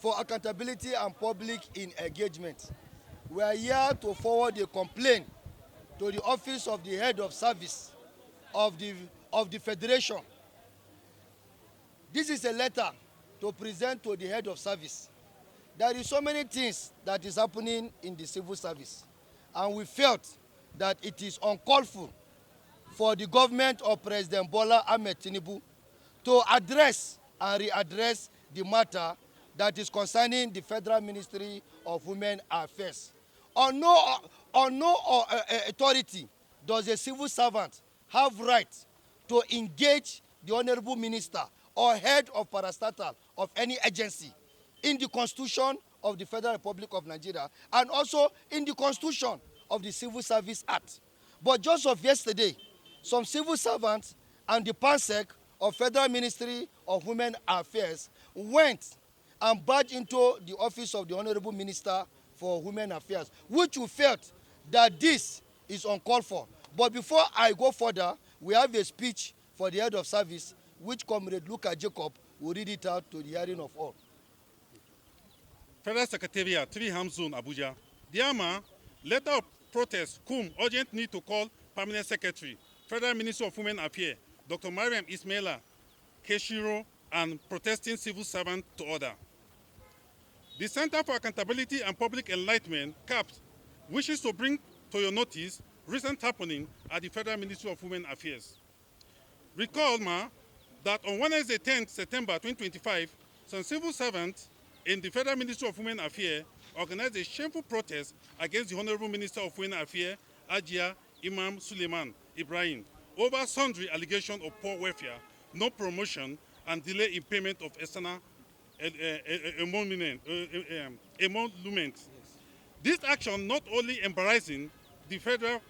for Accountability and Public Engagement. We are here to forward a complaint to the office of the head of service of the federation. This is a letter to present to the head of service. There is so many things that is happening in the civil service, and we felt that it is uncalled for the government of President Bola Ahmed Tinubu to address and readdress the matter that is concerning the Federal Ministry of Women Affairs. On no authority does a civil servant have right to engage the Honorable Minister or head of parastatal of any agency in the Constitution of the Federal Republic of Nigeria and also in the Constitution of the Civil Service Act. But just of yesterday, some civil servants and the PANSEC of Federal Ministry of Women Affairs went and barged into the office of the Honorable Minister for Women Affairs, which we felt that this is uncalled for. But before I go further, we have a speech for the head of service, which Comrade Luka Jacob will read it out to the hearing of all. Federal Secretariat, 3 Ham Zone, Abuja. Dear Ma, letter of protest, cum urgent need to call Permanent Secretary, Federal Ministry of Women Affairs, Dr. Mariam Ismaila Keshiro, and protesting civil servant to order. The Center for Accountability and Public Enlightenment, CAPS, wishes to bring to your notice recent happening at the Federal Ministry of Women Affairs. Recall, Ma, that on Wednesday, 10th September 2025, some civil servants in the Federal Ministry of Women Affairs organized a shameful protest against the Honorable Minister of Women Affairs, Hajiya Imaan Sulaiman-Ibrahim, over sundry allegations of poor welfare, no promotion, and delay in payment of external emoluments. This action not only embarrassing the federal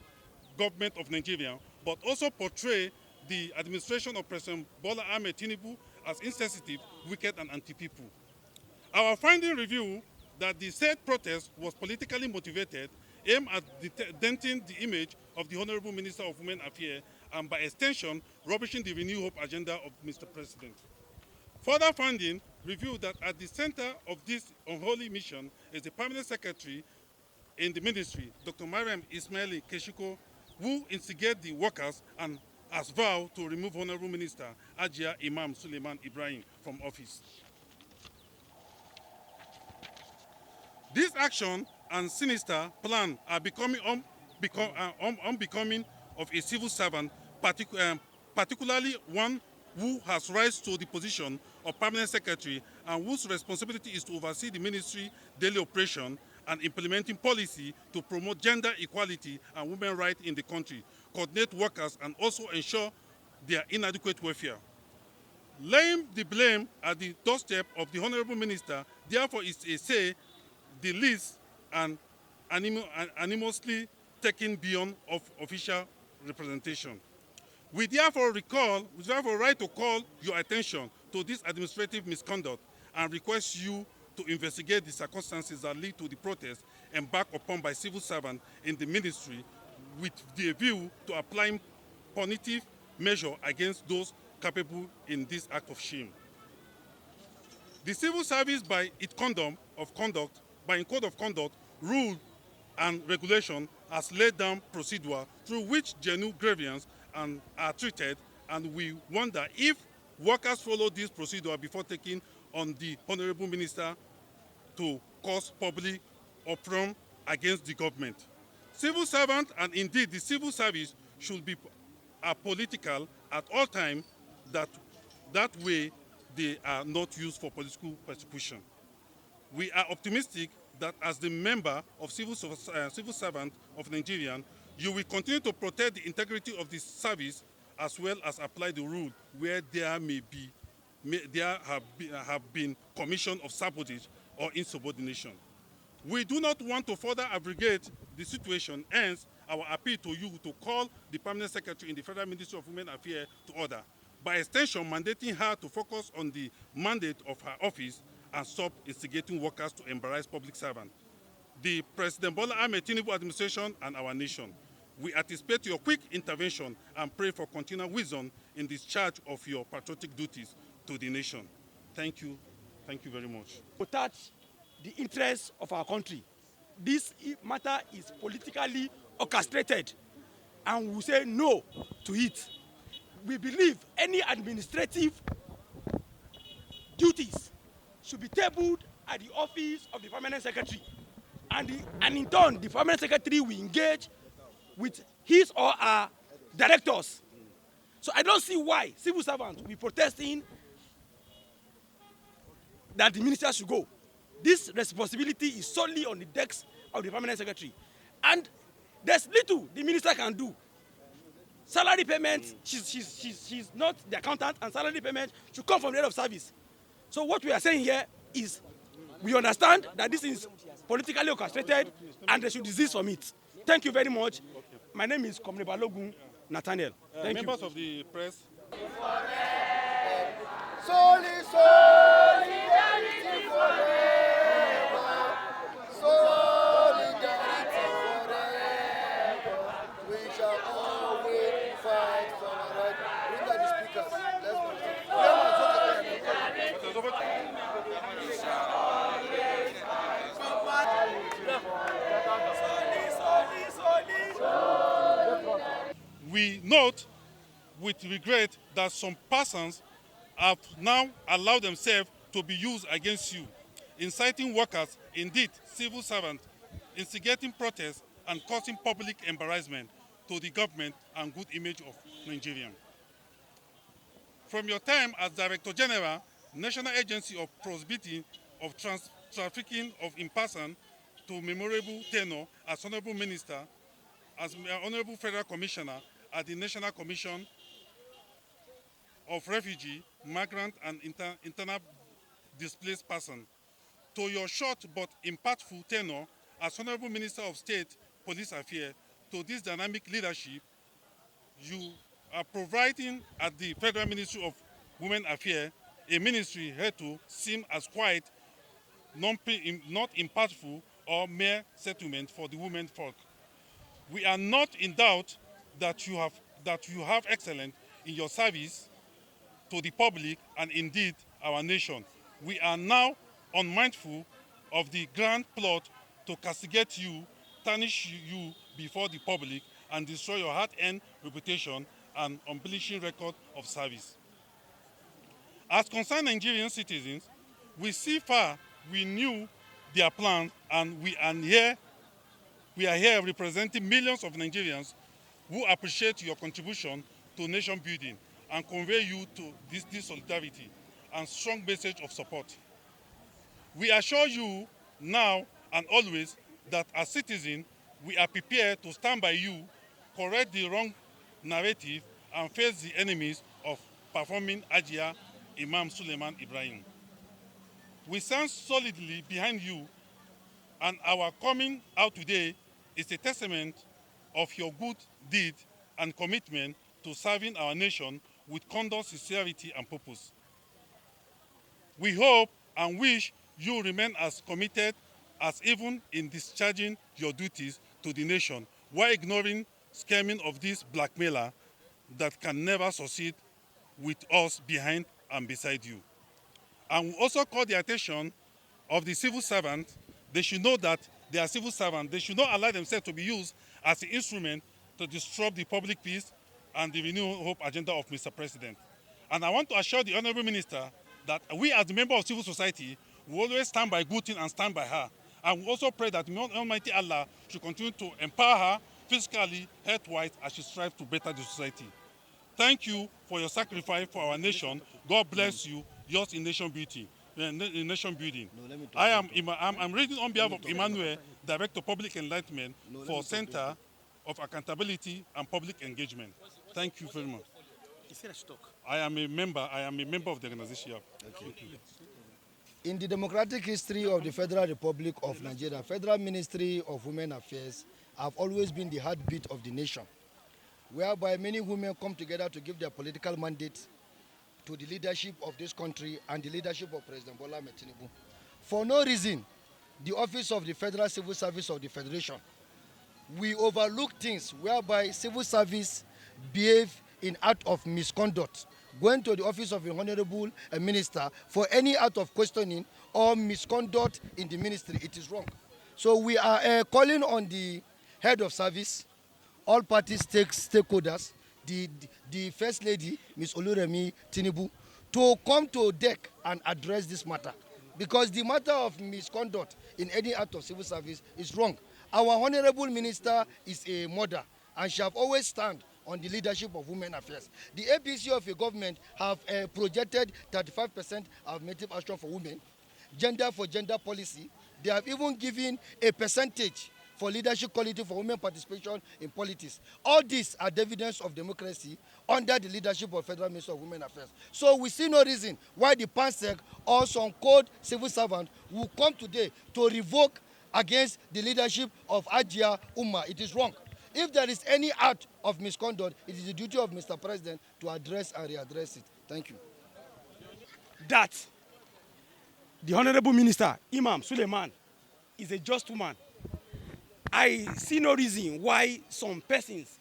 government of Nigeria, but also portray the administration of President Bola Ahmed Tinubu as insensitive, wicked, and anti-people. Our finding reveal that the said protest was politically motivated, aimed at denting the image of the Honorable Minister of Women Affairs, and by extension, rubbishing the Renew Hope agenda of Mr. President. Further finding revealed that at the center of this unholy mission is the Permanent Secretary in the ministry, Dr. Mariam Ismaila Keshiko, who instigate the workers and has vowed to remove Honorable Minister Hajiya Imaan Sulaiman-Ibrahim from office. This action and sinister plan are becoming unbecoming of a civil servant, particularly one who has rise to the position of Permanent Secretary and whose responsibility is to oversee the ministry daily operation and implementing policy to promote gender equality and women's rights in the country, coordinate workers, and also ensure their inadequate welfare. Laying the blame at the doorstep of the Honorable Minister, therefore, is a say the least and anonymously taken beyond of official representation. We therefore write to call your attention to this administrative misconduct and request you to investigate the circumstances that lead to the protest embarked upon by civil servants in the ministry with the view to applying punitive measures against those capable in this act of shame. The civil service, by its code of conduct, rule, and regulation, has laid down procedure through which genuine grievances are treated, and we wonder if workers follow this procedure before taking on the Honorable Minister to cause public uproar against the government. Civil servants, and indeed the civil service, should be apolitical at all times. That way they are not used for political persecution. We are optimistic that as the member of civil servant of Nigerian, you will continue to protect the integrity of the service as well as apply the rule where there have been commission of sabotage or insubordination. We do not want to further aggravate the situation, hence our appeal to you to call the Permanent Secretary in the Federal Ministry of Women Affairs to order, by extension mandating her to focus on the mandate of her office and stop instigating workers to embarrass public servants, the President Bola Ahmed Tinubu administration, and our nation. We anticipate your quick intervention and pray for continued wisdom in discharge of your patriotic duties to the nation. Thank you. Thank you very much. Protect the interests of our country. This matter is politically orchestrated, and we say no to it. We believe any administrative duties should be tabled at the office of the permanent secretary, and in turn the permanent secretary will engage with his or her directors. So I don't see why civil servants will be protesting that the minister should go. This responsibility is solely on the desk of the permanent secretary, and there's little the minister can do. Salary payment, she's not the accountant, and salary payment should come from the head of service. So what we are saying here is, we understand that this is politically orchestrated and they should desist from it. Thank you very much. My name is Comrade Balogun Nathaniel. Thank you. Members of the press. Solidarity forever. Solidarity forever. We shall always fight for our right. Bring out the speakers. Let's go. We note with regret that some persons have now allowed themselves to be used against you, inciting workers, indeed civil servants, instigating protests and causing public embarrassment to the government and good image of Nigerian. From your time as Director General, National Agency of Prohibiting of Trafficking of in Person, to memorable tenure as Honorable Minister, as Honorable Federal Commissioner at the National Commission of Refugee, Migrant and Internal Displaced Persons, to your short but impactful tenure as Honorable Minister of State Police Affairs, to this dynamic leadership you are providing at the Federal Ministry of Women Affairs, a ministry here to seem as quite not impactful or mere settlement for the women folk. We are not in doubt that you have excellence in your service to the public and indeed our nation. We are now unmindful of the grand plot to castigate you, tarnish you before the public, and destroy your hard-earned reputation and unbleaching record of service. As concerned Nigerian citizens, we see far, we knew their plans, and we are here representing millions of Nigerians who appreciate your contribution to nation building and convey you to this solidarity and strong message of support. We assure you now and always that as citizens, we are prepared to stand by you, correct the wrong narrative, and face the enemies of performing Hajiya Imaan Sulaiman-Ibrahim. We stand solidly behind you, and our coming out today is a testament of your good deed and commitment to serving our nation with conduct, sincerity, and purpose. We hope and wish you remain as committed as even in discharging your duties to the nation while ignoring scheming of this blackmailer that can never succeed with us behind and beside you. And we also call the attention of the civil servants. They should know that they are civil servants. They should not allow themselves to be used as an instrument to disrupt the public peace and the renewed hope agenda of Mr. President. And I want to assure the Honorable Minister that we as the member of civil society will always stand by good thing and stand by her. And we also pray that Almighty Allah should continue to empower her physically, health-wise, as she strives to better the society. Thank you for your sacrifice for our nation. God bless you. Yours in nation building. I'm reading on behalf of Emmanuel, Director Public Enlightenment for Center of Accountability and Public Engagement. Thank you very much. I am a member of the organization. Thank you. In the democratic history of the Federal Republic of Nigeria, Federal Ministry of Women Affairs have always been the heartbeat of the nation, whereby many women come together to give their political mandate to the leadership of this country and the leadership of President Bola Ahmed Tinubu. For no reason, the office of the Federal Civil Service of the Federation, we overlook things whereby civil service behave in act of misconduct going to the office of a honorable minister for any act of questioning or misconduct in the ministry. It is wrong. So we are calling on the head of service, all parties stakeholders, the First Lady, Ms. Oluremi Tinubu, to come to deck and address this matter. Because the matter of misconduct in any act of civil service is wrong. Our honorable minister is a mother and she have always stand on the leadership of women affairs. The APC of a government have projected 35% affirmative action for women, gender for gender policy. They have even given a percentage for leadership quality for women participation in politics. All these are the evidence of democracy under the leadership of Federal Minister of Women Affairs. So we see no reason why the PANSEC or some code civil servant will come today to revoke against the leadership of Hajiya Imaan. It is wrong. If there is any act of misconduct, it is the duty of Mr. President to address and readdress it. Thank you. That the Honorable Minister, Imaan Sulaiman, is a just woman. I see no reason why some persons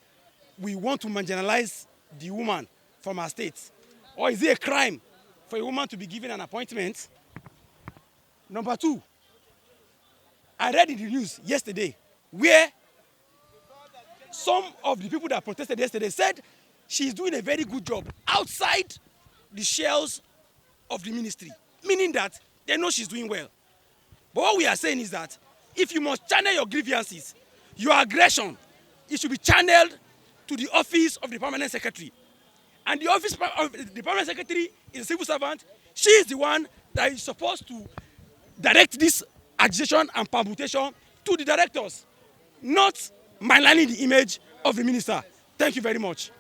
will want to marginalize the woman from her state. Or is it a crime for a woman to be given an appointment? Number two, I read in the news yesterday where some of the people that protested yesterday said she's doing a very good job outside the shells of the ministry, meaning that they know she's doing well. But what we are saying is that if you must channel your grievances, your aggression, it should be channeled to the office of the permanent secretary. And the office of the permanent secretary is a civil servant. She is the one that is supposed to direct this agitation and permutation to the directors, not maligning the image of the minister. Thank you very much.